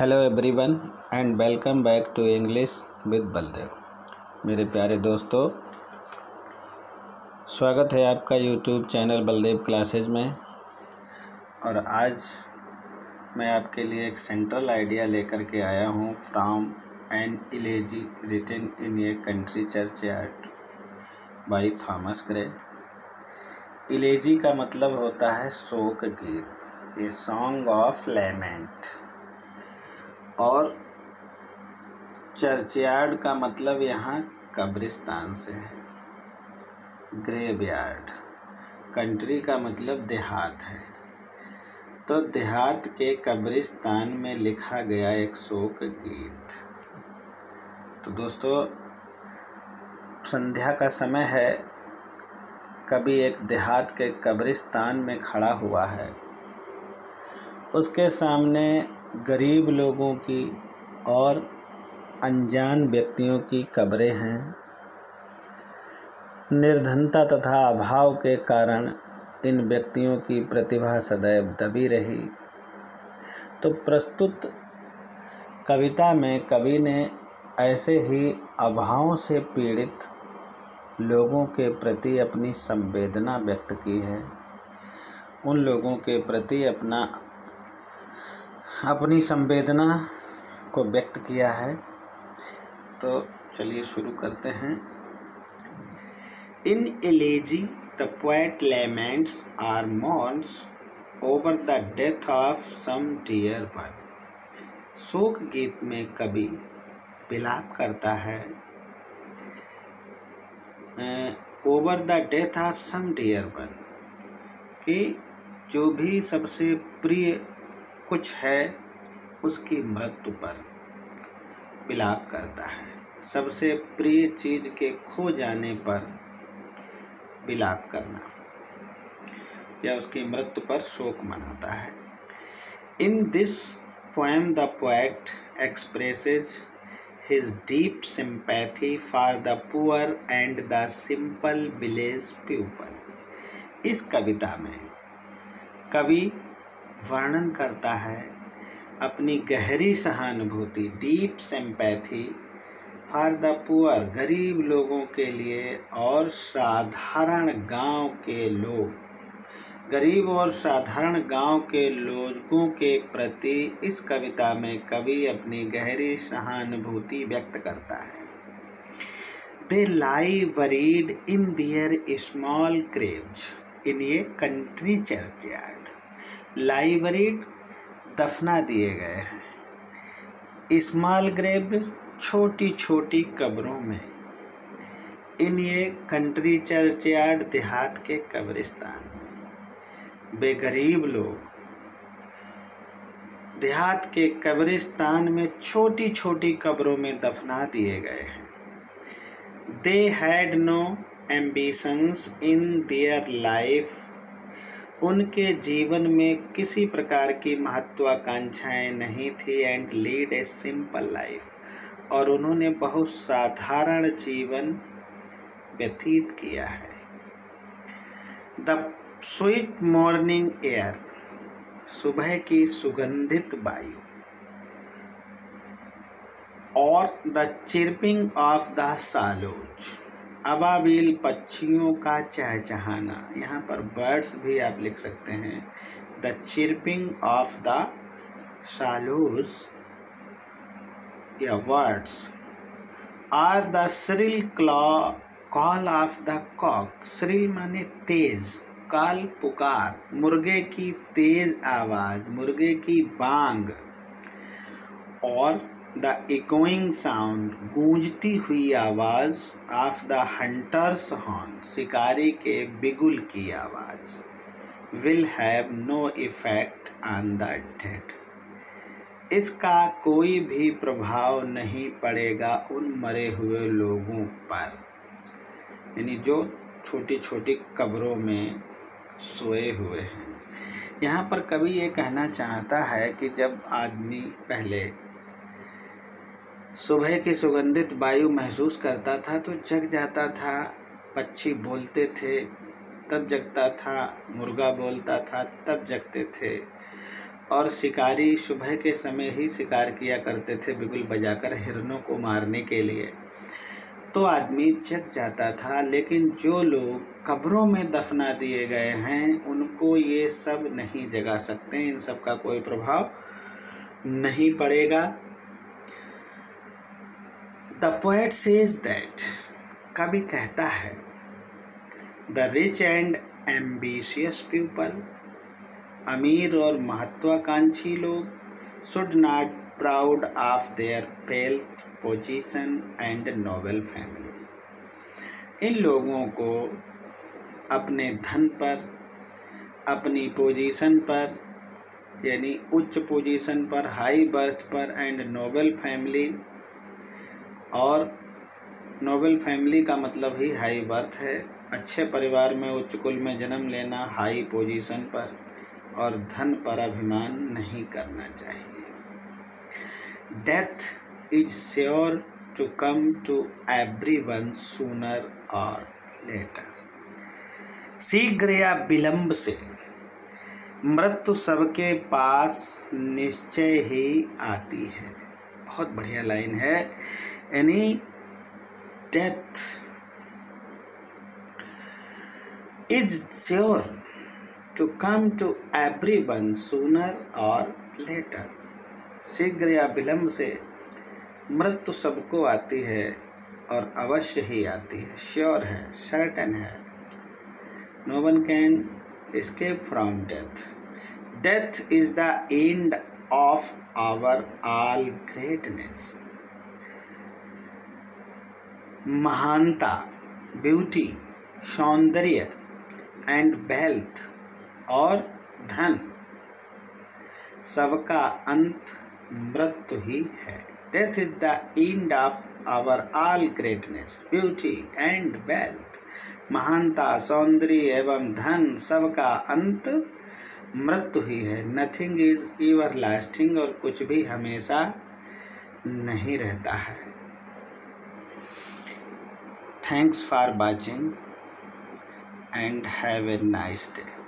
Hello everyone and welcome back to English with Baldev. मेरे प्यारे दोस्तों, स्वागत है आपका यूट्यूब चैनल बलदेव क्लासेज में। और आज मैं आपके लिए एक सेंट्रल आइडिया लेकर के आया हूँ from an elegy written in a country churchyard by Thomas Gray. Elegy का मतलब होता है शोक गीत, ए सॉन्ग ऑफ लैमेंट। और चर्चयार्ड का मतलब यहाँ कब्रिस्तान से है, ग्रेवयार्ड। कंट्री का मतलब देहात है, तो देहात के कब्रिस्तान में लिखा गया एक शोक गीत। तो दोस्तों, संध्या का समय है। कभी एक देहात के कब्रिस्तान में खड़ा हुआ है, उसके सामने गरीब लोगों की और अनजान व्यक्तियों की कब्रें हैं। निर्धनता तथा अभाव के कारण इन व्यक्तियों की प्रतिभा सदैव दबी रही। तो प्रस्तुत कविता में कवि ने ऐसे ही अभाव से पीड़ित लोगों के प्रति अपनी संवेदना व्यक्त की है, उन लोगों के प्रति अपनी संवेदना को व्यक्त किया है। तो चलिए शुरू करते हैं। In elegy the poet laments or mourns over the death of some dear one. शोक गीत में कवि विलाप करता है over the death of some dear one, कि जो भी सबसे प्रिय कुछ है उसकी मृत्यु पर विलाप करता है। सबसे प्रिय चीज के खो जाने पर विलाप करना या उसकी मृत्यु पर शोक मनाता है। In this poem the poet expresses his deep sympathy for the poor and the simple village people. इस कविता में कवि वर्णन करता है अपनी गहरी सहानुभूति, deep sympathy for the poor, गरीब लोगों के लिए और साधारण गांव के लोग, गरीब और साधारण गांव के लोगों के प्रति इस कविता में कवि अपनी गहरी सहानुभूति व्यक्त करता है। They lie buried in their small graves in a country churchyard. Lie buried दफना दिए गए हैं, स्मॉल ग्रेव छोटी छोटी कब्रों में, इन ये कंट्री चर्चयार्ड देहात के कब्रिस्तान में। बेगरीब लोग देहात के कब्रिस्तान में छोटी छोटी कब्रों में दफना दिए गए हैं। They had no ambitions in their life. उनके जीवन में किसी प्रकार की महत्वाकांक्षाएं नहीं थी। And lead a simple life, और उन्होंने बहुत साधारण जीवन व्यतीत किया है। द स्वीट मॉर्निंग एयर, सुबह की सुगंधित वायु, और द चिर्पिंग ऑफ द सालोज, अबाबिल पक्षियों का चहचहाना। यहाँ पर बर्ड्स भी आप लिख सकते हैं। The chirping of the swallows या words are the shrill call of the cock. Shrill माने तेज, कॉल पुकार, मुर्गे की तेज आवाज, मुर्गे की बांग। और द इकोइंग साउंड, गूंजती हुई आवाज ऑफ द हंटर्स हॉर्न, शिकारी के बिगुल की आवाज। Will have no effect on the dead, इसका कोई भी प्रभाव नहीं पड़ेगा उन मरे हुए लोगों पर, यानी जो छोटी छोटी कब्रों में सोए हुए हैं। यहाँ पर कवि ये कहना चाहता है कि जब आदमी पहले सुबह की सुगंधित वायु महसूस करता था तो जग जाता था, पक्षी बोलते थे तब जगता था, मुर्गा बोलता था तब जगते थे, और शिकारी सुबह के समय ही शिकार किया करते थे बिगुल बजाकर हिरणों को मारने के लिए, तो आदमी जग जाता था। लेकिन जो लोग कब्रों में दफना दिए गए हैं उनको ये सब नहीं जगा सकते, इन सब का कोई प्रभाव नहीं पड़ेगा। द पोएट सेज दैट, कवि कहता है, the rich and ambitious people, अमीर और महत्वाकांक्षी लोग, should not proud of their wealth, position and noble family. इन लोगों को अपने धन पर, अपनी पोजीशन पर यानी उच्च पोजीशन पर, हाई बर्थ पर एंड नोबल फैमिली, और नोबल फैमिली का मतलब ही हाई बर्थ है, अच्छे परिवार में उच्च कुल में जन्म लेना, हाई पोजीशन पर और धन पर अभिमान नहीं करना चाहिए। Death is sure to come to everyone sooner और लेटर। शीघ्र या विलंब से मृत्यु सबके पास निश्चय ही आती है। बहुत बढ़िया लाइन है। यानी death is sure to come to everyone sooner और लेटर। शीघ्र या विलंब से मृत्यु सबको आती है और अवश्य ही आती है, श्योर है, सर्टेन है। No one can escape from death. Death is the end of our all greatness. महानता, ब्यूटी, सौंदर्य एंड वेल्थ और धन, सबका अंत मृत्यु ही है। Death is the end of our all greatness, beauty and wealth. महानता, सौंदर्य एवं धन, सबका अंत मृत्यु ही है। नथिंग इज एवर लास्टिंग, और कुछ भी हमेशा नहीं रहता है। Thanks for watching and have a nice day.